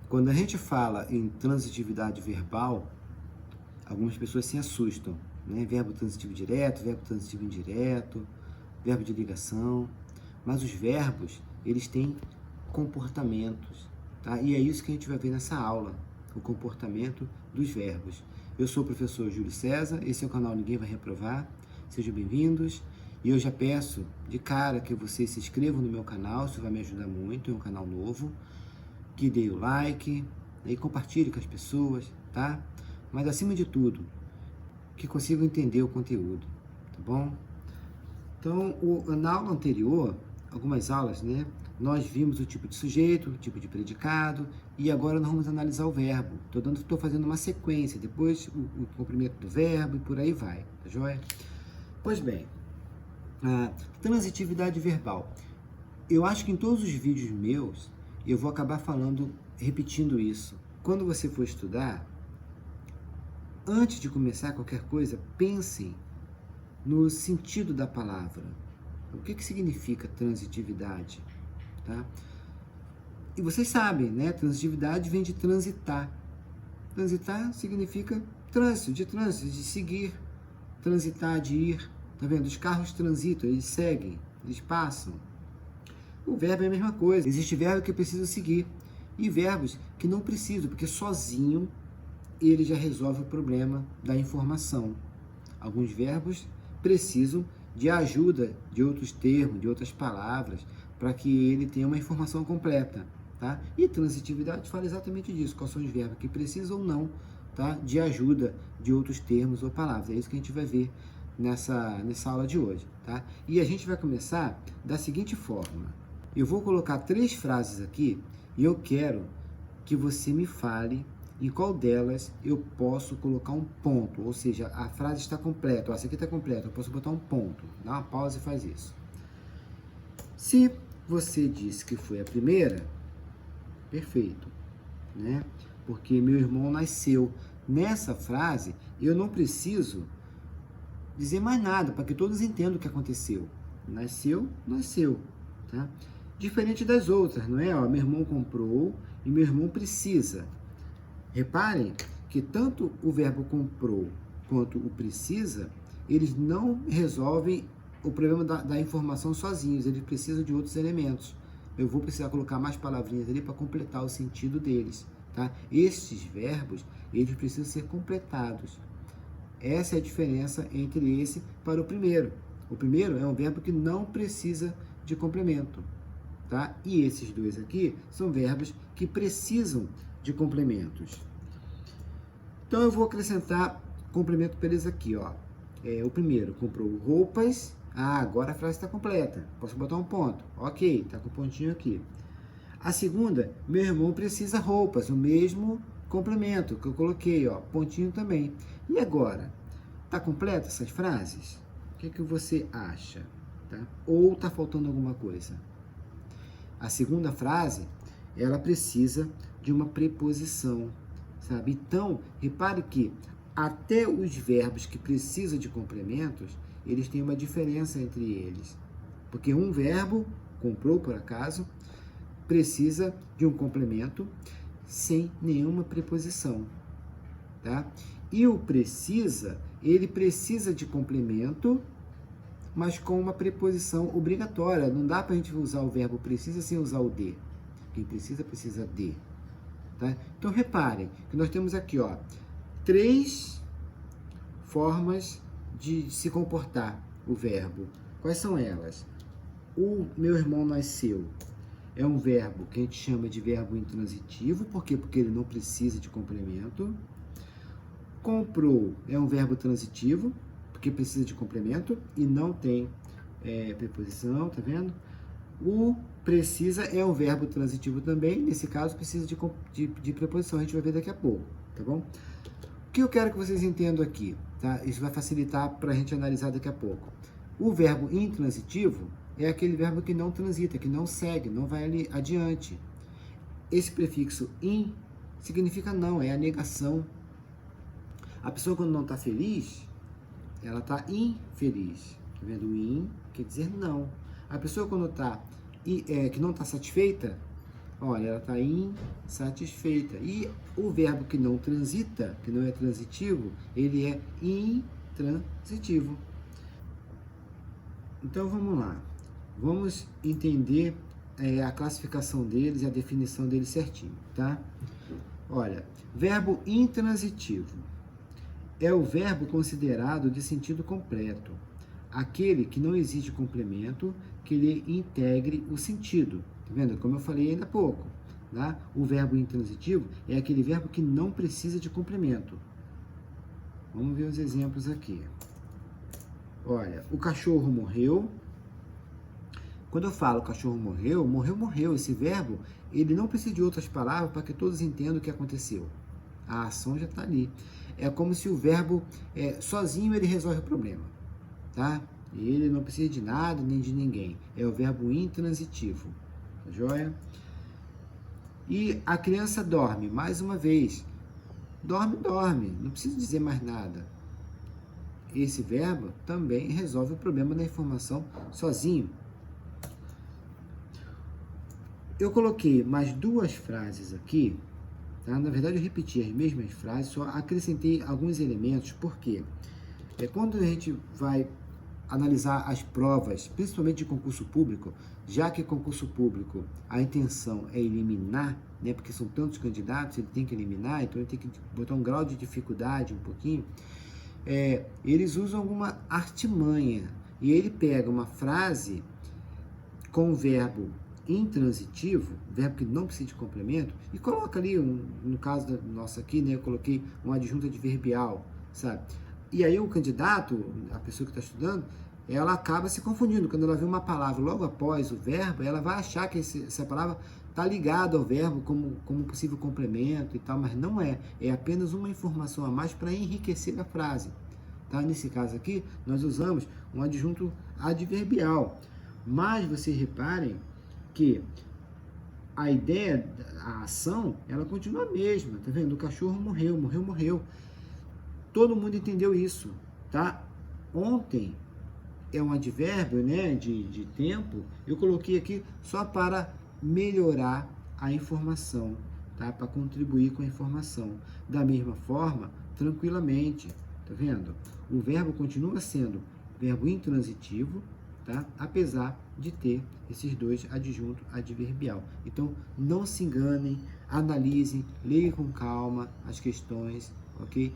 Quando a gente fala em transitividade verbal, algumas pessoas se assustam, né? Verbo transitivo direto, verbo transitivo indireto, verbo de ligação. Mas os verbos, eles têm comportamentos, tá? E é isso que a gente vai ver nessa aula, o comportamento dos verbos. Eu sou o professor Júlio César, esse é o canal Ninguém Vai Reprovar. Sejam bem-vindos. E eu já peço de cara que vocês se inscrevam no meu canal, isso vai me ajudar muito, é um canal novo. Que dê o like e compartilhe com as pessoas, tá? Mas acima de tudo, que consigam entender o conteúdo, tá bom? Então, na aula anterior, algumas aulas, né? Nós vimos o tipo de sujeito, o tipo de predicado, e agora nós vamos analisar o verbo. Estou fazendo uma sequência, depois o complemento do verbo e por aí vai, tá joia? Pois bem, a transitividade verbal. Eu acho que em todos os vídeos meus, eu vou acabar repetindo isso. Quando você for estudar, antes de começar qualquer coisa, pensem no sentido da palavra. O que significa transitividade? Tá? E vocês sabem, né? Transitividade vem de transitar. Transitar significa trânsito, de seguir. Transitar, de ir. Tá vendo? Os carros transitam, eles seguem, eles passam. O verbo é a mesma coisa. Existe verbo que precisa seguir e verbos que não precisam, porque sozinho ele já resolve o problema da informação. Alguns verbos precisam de ajuda de outros termos, de outras palavras, para que ele tenha uma informação completa, tá? E transitividade fala exatamente disso, quais são os verbos que precisam ou não, tá? De ajuda de outros termos ou palavras. É isso que a gente vai ver nessa aula de hoje, tá? E a gente vai começar da seguinte forma. Eu vou colocar 3 frases aqui e eu quero que você me fale em qual delas eu posso colocar um ponto, ou seja, a frase está completa. Ó, essa aqui está completa, eu posso botar um ponto. Dá uma pausa e faz isso. Se você disse que foi a primeira, perfeito, né? Porque meu irmão nasceu. Nessa frase, eu não preciso dizer mais nada, para que todos entendam o que aconteceu. Nasceu, nasceu, tá? Diferente das outras, não é? Ó, meu irmão comprou e meu irmão precisa. Reparem que tanto o verbo comprou quanto o precisa, eles não resolvem o problema da informação sozinhos, eles precisam de outros elementos. Eu vou precisar colocar mais palavrinhas ali para completar o sentido deles, tá? Estes verbos, eles precisam ser completados. Essa é a diferença entre esse para o primeiro. O primeiro é um verbo que não precisa de complemento, tá? E esses dois aqui são verbos que precisam de complementos. Então eu vou acrescentar complemento para eles aqui, ó. O primeiro, comprou roupas. Ah, agora a frase está completa. Posso botar um ponto. Ok, tá com um pontinho aqui. A segunda, meu irmão precisa roupas. O mesmo complemento que eu coloquei, ó. Pontinho também. E agora? Tá completa essas frases? O que você acha? Tá? Ou tá faltando alguma coisa? A segunda frase, ela precisa de uma preposição, sabe? Então, repare que até os verbos que precisam de complementos, eles têm uma diferença entre eles. Porque um verbo, comprou por acaso, precisa de um complemento sem nenhuma preposição, tá? E o precisa, ele precisa de complemento, mas com uma preposição obrigatória. Não dá para a gente usar o verbo precisa sem usar o de. Quem precisa, precisa de. Tá? Então, reparem que nós temos aqui, ó, 3 formas de se comportar o verbo. Quais são elas? O meu irmão nasceu é um verbo que a gente chama de verbo intransitivo. Por quê? Porque ele não precisa de complemento. Comprou é um verbo transitivo, porque precisa de complemento e não tem preposição, tá vendo? O precisa é um verbo transitivo também, nesse caso precisa de preposição, a gente vai ver daqui a pouco, tá bom? O que eu quero que vocês entendam aqui, tá? Isso vai facilitar para a gente analisar daqui a pouco. O verbo intransitivo é aquele verbo que não transita, que não segue, não vai ali adiante. Esse prefixo in significa não, é a negação. A pessoa quando não está feliz, ela está infeliz. Tá vendo? O in quer dizer não. A pessoa quando está que não está satisfeita, Olha, ela está insatisfeita. E o verbo que não transita, que não é transitivo, ele é intransitivo. Então vamos lá. Vamos entender a classificação deles e a definição deles certinho, tá? Olha, verbo intransitivo é o verbo considerado de sentido completo, aquele que não exige complemento que lhe integre o sentido. Tá vendo? Como eu falei ainda há pouco, tá? O verbo intransitivo é aquele verbo que não precisa de complemento. Vamos ver os exemplos aqui. Olha, o cachorro morreu. Quando eu falo cachorro morreu, morreu. Esse verbo, ele não precisa de outras palavras para que todos entendam o que aconteceu. A ação já está ali. É como se o verbo, sozinho, ele resolve o problema, tá? Ele não precisa de nada nem de ninguém. É o verbo intransitivo, tá joia? E a criança dorme, mais uma vez. Dorme, não precisa dizer mais nada. Esse verbo também resolve o problema da informação sozinho. Eu coloquei mais duas frases aqui, tá? Na verdade eu repeti as mesmas frases, só acrescentei alguns elementos, porque quando a gente vai analisar as provas, principalmente de concurso público, já que concurso público a intenção é eliminar, né, porque são tantos candidatos, ele tem que eliminar, então ele tem que botar um grau de dificuldade um pouquinho, eles usam alguma artimanha, e ele pega uma frase com o verbo intransitivo, verbo que não precisa de complemento, e coloca ali, no caso da nossa aqui, né, eu coloquei uma adjunta adverbial, sabe? E aí o candidato, a pessoa que está estudando, ela acaba se confundindo. Quando ela vê uma palavra logo após o verbo, ela vai achar que essa palavra está ligada ao verbo como possível complemento e tal, mas não é. É apenas uma informação a mais para enriquecer a frase. Tá? Nesse caso aqui, nós usamos um adjunto adverbial. Mas vocês reparem que a ideia, a ação, ela continua a mesma. Tá vendo? O cachorro morreu. Todo mundo entendeu isso, tá? Ontem é um advérbio, né, de tempo. Eu coloquei aqui só para melhorar a informação, tá? Para contribuir com a informação. Da mesma forma, tranquilamente, tá vendo? O verbo continua sendo verbo intransitivo, tá? Apesar de ter esses dois adjuntos adverbial. Então, não se enganem, analisem, leiam com calma as questões, ok?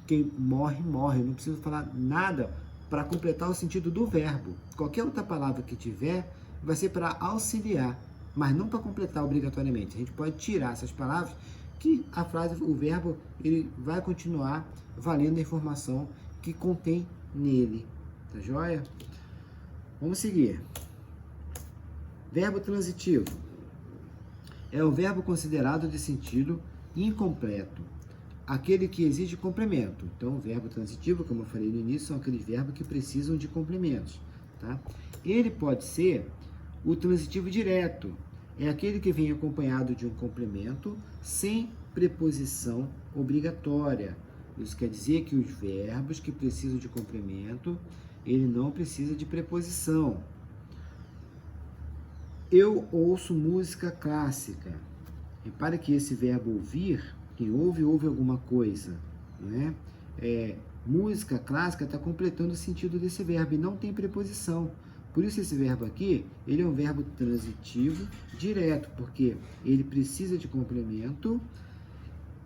Quem morre, morre. Eu não preciso falar nada para completar o sentido do verbo. Qualquer outra palavra que tiver vai ser para auxiliar, mas não para completar obrigatoriamente. A gente pode tirar essas palavras que a frase, o verbo, ele vai continuar valendo a informação que contém nele. Tá joia? Vamos seguir. Verbo transitivo. É o verbo considerado de sentido incompleto, aquele que exige complemento. Então, o verbo transitivo, como eu falei no início, são aqueles verbos que precisam de complementos, tá? Ele pode ser o transitivo direto, é aquele que vem acompanhado de um complemento sem preposição obrigatória. Isso quer dizer que os verbos que precisam de complemento, ele não precisa de preposição. Eu ouço música clássica. Repare que esse verbo ouvir, quem ouve alguma coisa, não é? Música clássica está completando o sentido desse verbo e não tem preposição. Por isso esse verbo aqui, ele é um verbo transitivo direto, porque ele precisa de complemento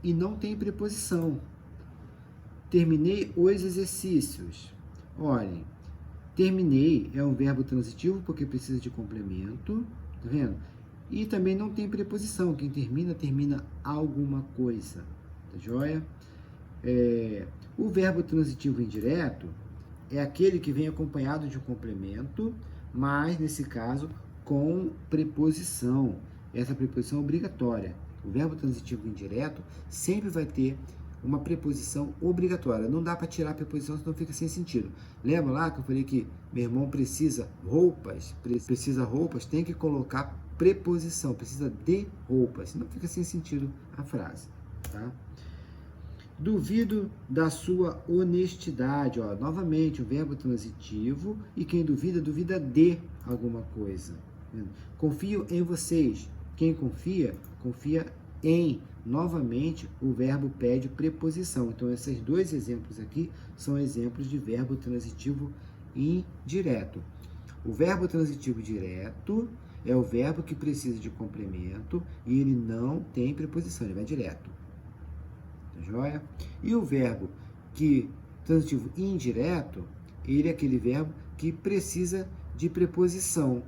e não tem preposição. Terminei os exercícios. Olhem, terminei é um verbo transitivo porque precisa de complemento, tá vendo? E também não tem preposição. Quem termina alguma coisa. Tá joia? O verbo transitivo indireto é aquele que vem acompanhado de um complemento, mas, nesse caso, com preposição. Essa preposição é obrigatória. O verbo transitivo indireto sempre vai ter uma preposição obrigatória. Não dá para tirar a preposição, senão fica sem sentido. Lembra lá que eu falei que meu irmão precisa roupas, tem que colocar preposição, precisa de roupas, senão fica sem sentido a frase, tá? Duvido da sua honestidade, ó, novamente o verbo transitivo, e quem duvida, duvida de alguma coisa. Confio em vocês, Quem confia, confia em. Novamente, o verbo pede preposição. Então, esses dois exemplos aqui são exemplos de verbo transitivo indireto. O verbo transitivo direto é o verbo que precisa de complemento e ele não tem preposição, ele vai direto. Tá joia? E o verbo transitivo indireto, ele é aquele verbo que precisa de preposição,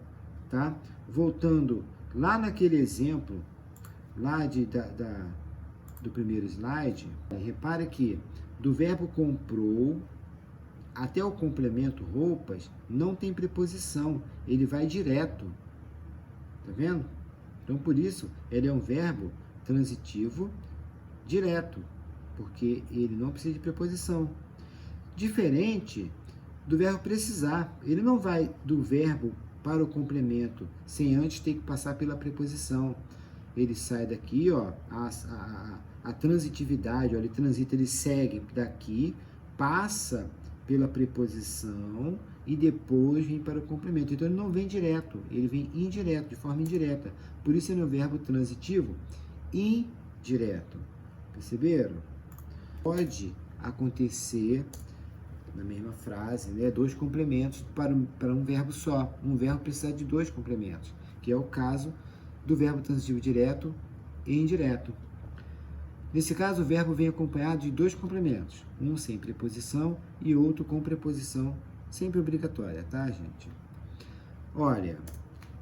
tá? Voltando lá naquele exemplo, lá do primeiro slide, repare que do verbo comprou até o complemento roupas, não tem preposição, ele vai direto. Tá vendo? Então, por isso, ele é um verbo transitivo direto, porque ele não precisa de preposição. Diferente do verbo precisar, ele não vai do verbo para o complemento sem antes ter que passar pela preposição. Ele sai daqui, ó, a transitividade, ó, ele transita, ele segue daqui, passa pela preposição e depois vem para o complemento. Então, ele não vem direto, ele vem indireto, de forma indireta. Por isso, ele é um verbo transitivo indireto. Perceberam? Pode acontecer na mesma frase, né, dois complementos para um verbo só. Um verbo precisa de dois complementos, que é o caso do verbo transitivo direto e indireto. Nesse caso, o verbo vem acompanhado de dois complementos, um sem preposição e outro com preposição, sempre obrigatória, tá, gente? Olha,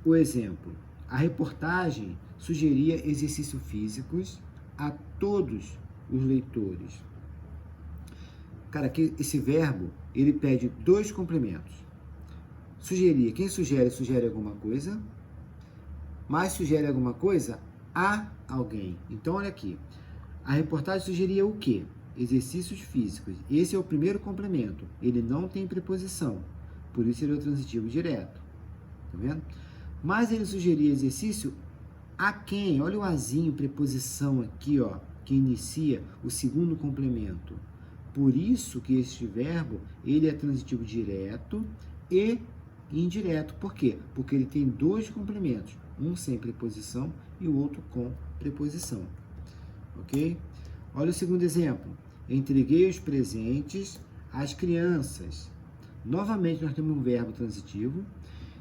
o exemplo. A reportagem sugeria exercícios físicos a todos os leitores. Cara, aqui esse verbo, ele pede dois complementos. Sugerir, quem sugere, sugere alguma coisa, mas sugere alguma coisa a alguém. Então, olha aqui. A reportagem sugeria o quê? Exercícios físicos. Esse é o primeiro complemento. Ele não tem preposição. Por isso, ele é o transitivo direto. Tá vendo? Mas ele sugeria exercício a quem? Olha o azinho, preposição aqui, ó, que inicia o segundo complemento. Por isso que este verbo, ele é transitivo direto e indireto. Por quê? Porque ele tem dois complementos. Um sem preposição e o outro com preposição. Ok? Olha o segundo exemplo. Entreguei os presentes às crianças. Novamente, nós temos um verbo transitivo.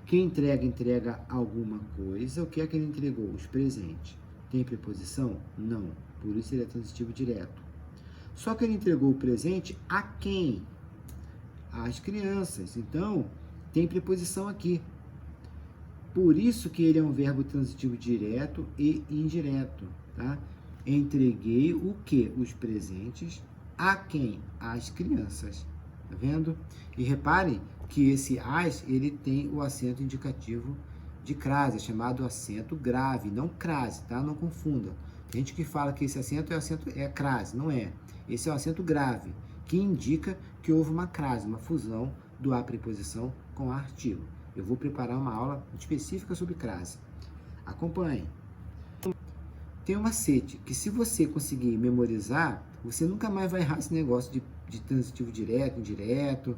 Quem entrega, entrega alguma coisa. O que é que ele entregou? Os presentes. Tem preposição? Não. Por isso, ele é transitivo direto. Só que ele entregou o presente a quem? Às crianças. Então, tem preposição aqui. Por isso que ele é um verbo transitivo direto e indireto, tá? Entreguei o quê? Os presentes a quem? Às crianças. Tá vendo? E reparem que esse as, ele tem o acento indicativo de crase, chamado acento grave, não crase, tá? Não confunda. Tem gente que fala que esse acento é crase, não é. Esse é o acento grave, que indica que houve uma crase, uma fusão do a preposição com a artigo. Eu vou preparar uma aula específica sobre crase. Acompanhe. Tem um macete que, se você conseguir memorizar, você nunca mais vai errar esse negócio de transitivo direto, indireto.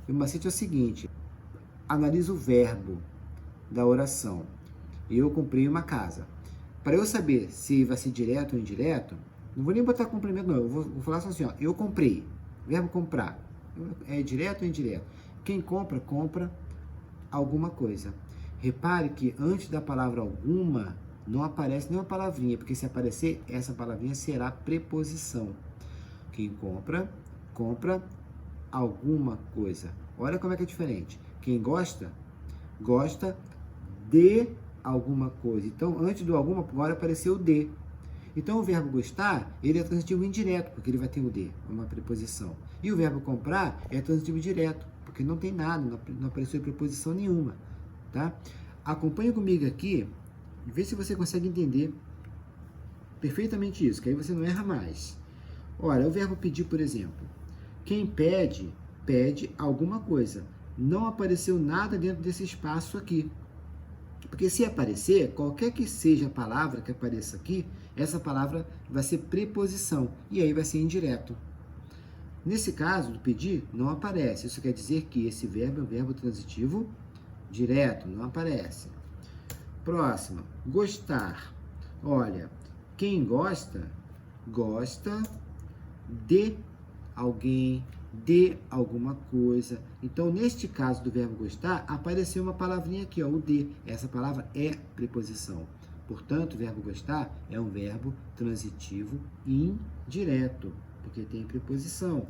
O macete é o seguinte: analisa o verbo da oração. Eu comprei uma casa. Para eu saber se vai ser direto ou indireto, não vou nem botar complemento, não. Eu vou falar só assim, ó. Eu comprei. Verbo comprar. É direto ou indireto? Quem compra, compra alguma coisa. Repare que antes da palavra alguma, não aparece nenhuma palavrinha, porque se aparecer, essa palavrinha será preposição. Quem compra, compra alguma coisa. Olha como é que é diferente. Quem gosta, gosta de alguma coisa. Então, antes do alguma, agora apareceu o de. Então, o verbo gostar, ele é transitivo indireto, porque ele vai ter o de, uma preposição. E o verbo comprar é transitivo direto, porque não tem nada, não apareceu preposição nenhuma, tá? Acompanhe comigo aqui, e vê se você consegue entender perfeitamente isso, que aí você não erra mais. Olha, o verbo pedir, por exemplo. Quem pede, pede alguma coisa. Não apareceu nada dentro desse espaço aqui. Porque se aparecer, qualquer que seja a palavra que apareça aqui, essa palavra vai ser preposição, e aí vai ser indireto. Nesse caso, do pedir, não aparece. Isso quer dizer que esse verbo é um verbo transitivo direto, não aparece. Próxima, gostar. Olha, quem gosta, gosta de alguém, de alguma coisa. Então, neste caso do verbo gostar, apareceu uma palavrinha aqui, ó, o de. Essa palavra é preposição. Portanto, o verbo gostar é um verbo transitivo indireto, porque tem preposição.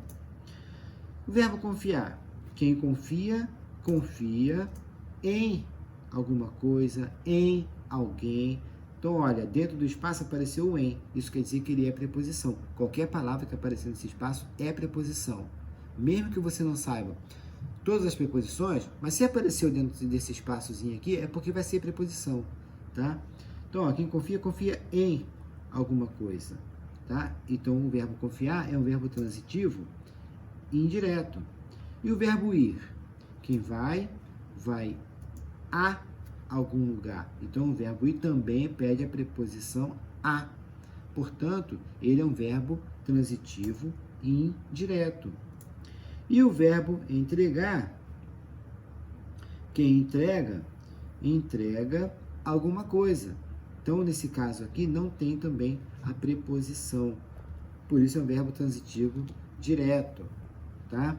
O verbo confiar. Quem confia, confia em alguma coisa, em alguém. Então, olha, dentro do espaço apareceu o em. Isso quer dizer que ele é preposição. Qualquer palavra que aparecer nesse espaço é preposição. Mesmo que você não saiba todas as preposições, mas se apareceu dentro desse espaçozinho aqui, é porque vai ser preposição, tá? Então, ó, quem confia, confia em alguma coisa, tá? Então, o verbo confiar é um verbo transitivo indireto. E o verbo ir? Quem vai, vai a algum lugar. Então, o verbo ir também pede a preposição a. Portanto, ele é um verbo transitivo indireto. E o verbo entregar? Quem entrega, entrega alguma coisa. Então, nesse caso aqui, não tem também a preposição. Por isso, é um verbo transitivo direto, tá?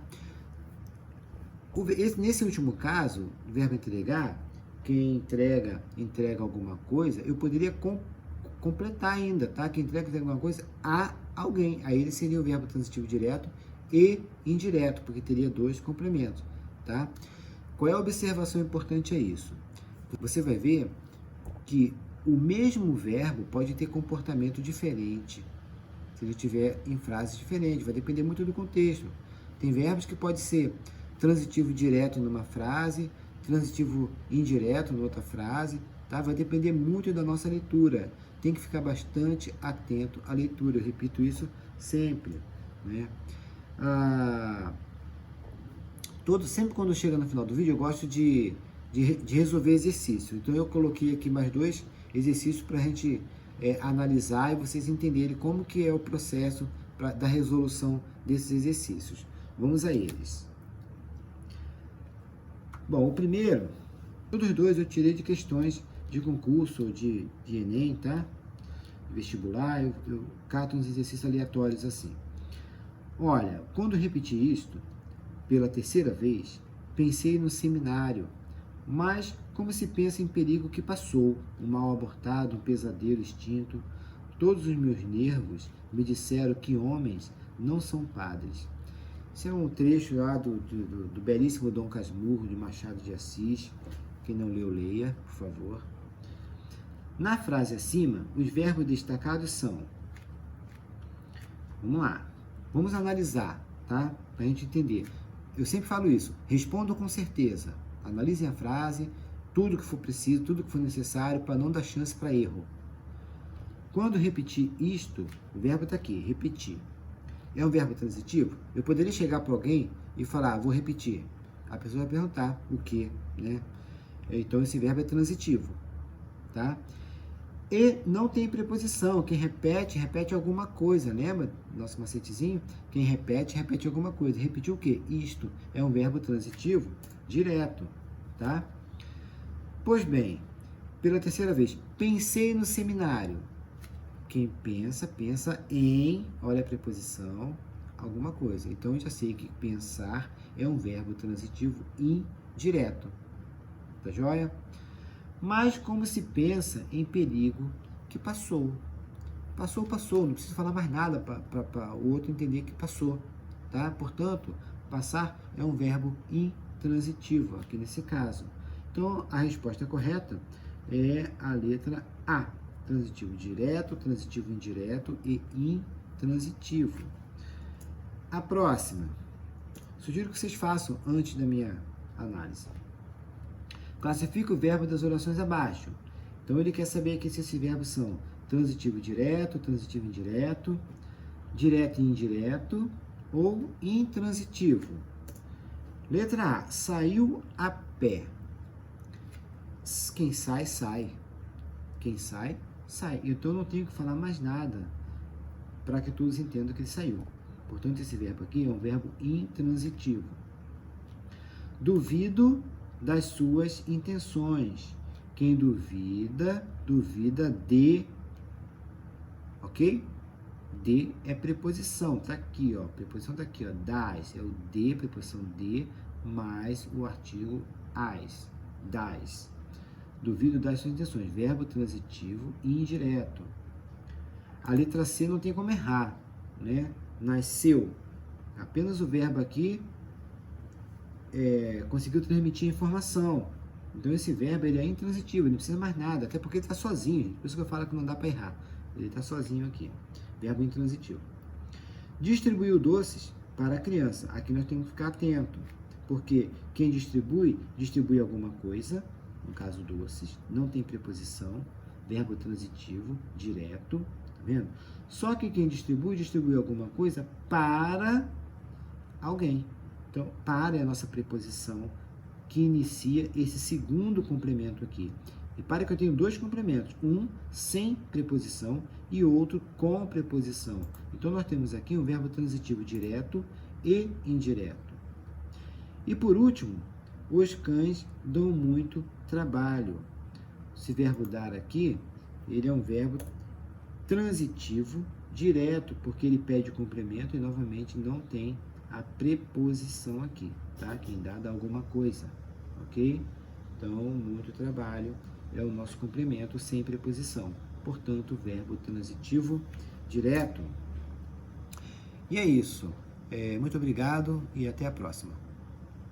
Nesse último caso, o verbo entregar, quem entrega, entrega alguma coisa, eu poderia completar ainda, tá? Quem entrega alguma coisa a alguém. Aí ele seria o verbo transitivo direto e indireto, porque teria dois complementos, tá? Qual é a observação importante a isso? Você vai ver que o mesmo verbo pode ter comportamento diferente se ele estiver em frases diferentes, vai depender muito do contexto. Tem verbos que pode ser transitivo direto numa frase, transitivo indireto em outra frase, tá? Vai depender muito da nossa leitura. Tem que ficar bastante atento à leitura, eu repito isso sempre, né? Sempre quando chega no final do vídeo, eu gosto de resolver exercício. Então, eu coloquei aqui mais dois exercícios para a gente analisar e vocês entenderem como que é o processo da resolução desses exercícios. Vamos a eles. Bom, o primeiro, todos os dois eu tirei de questões de concurso ou de Enem, tá? Vestibular, eu cato uns exercícios aleatórios assim. Olha, quando repeti isto, pela terceira vez, pensei no seminário, mas como se pensa em perigo que passou, um mal abortado, um pesadelo extinto, todos os meus nervos me disseram que homens não são padres. Esse é um trecho lá do belíssimo Dom Casmurro, de Machado de Assis. Quem não leu, leia, por favor. Na frase acima, os verbos destacados são... Vamos lá. Vamos analisar, tá? Para a gente entender. Eu sempre falo isso. Respondam com certeza. Analisem a frase, tudo que for preciso, tudo que for necessário, para não dar chance para erro. Quando repetir isto, o verbo está aqui, repetir. É um verbo transitivo? Eu poderia chegar para alguém e falar, vou repetir. A pessoa vai perguntar o quê, né? Então, esse verbo é transitivo, tá? E não tem preposição. Quem repete, repete alguma coisa. Lembra? Nosso macetezinho? Quem repete, repete alguma coisa. Repetir o quê? Isto é um verbo transitivo direto, tá? Pois bem, pela terceira vez, pensei no seminário. Quem pensa, pensa em, olha a preposição, alguma coisa. Então, eu já sei que pensar é um verbo transitivo indireto. Tá joia? Mas como se pensa em perigo que passou. Passou, passou. Não precisa falar mais nada para o outro entender que passou. Tá? Portanto, passar é um verbo intransitivo, aqui nesse caso. Então, a resposta correta é a letra A. Transitivo direto, transitivo indireto e intransitivo. A próxima. Sugiro que vocês façam antes da minha análise. Classifica o verbo das orações abaixo. Então, ele quer saber aqui se esses verbos são transitivo direto, transitivo indireto, direto e indireto ou intransitivo. Letra A. Saiu a pé. Quem sai, sai. Quem sai, sai. Então, eu não tenho que falar mais nada para que todos entendam que ele saiu. Portanto, esse verbo aqui é um verbo intransitivo. Duvido das suas intenções. Quem duvida, duvida de, ok? De é preposição, tá aqui, ó, preposição tá aqui, ó, das, é o de, preposição de, mais o artigo as, das. Duvido das suas intenções, verbo transitivo e indireto. A letra C não tem como errar, né? Nasceu, apenas o verbo aqui conseguiu transmitir a informação. Então esse verbo ele é intransitivo, ele não precisa mais nada, até porque ele está sozinho, gente. Por isso que eu falo que não dá para errar. Ele está sozinho aqui, verbo intransitivo. Distribuiu doces para a criança. Aqui nós temos que ficar atento, porque quem distribui, distribui alguma coisa, no caso doces, não tem preposição, verbo transitivo, direto, tá vendo? Só que quem distribui, distribui alguma coisa para alguém. Então, para é a nossa preposição que inicia esse segundo complemento aqui. Repare que eu tenho dois complementos, um sem preposição e outro com preposição. Então, nós temos aqui um verbo transitivo direto e indireto. E por último, os cães dão muito trabalho. Esse verbo dar aqui, ele é um verbo transitivo direto, porque ele pede o complemento e novamente não tem a preposição aqui, tá? Quem dá alguma coisa, ok? Então, muito trabalho é o nosso complemento sem preposição. Portanto, verbo transitivo direto. E é isso. Muito obrigado e até a próxima.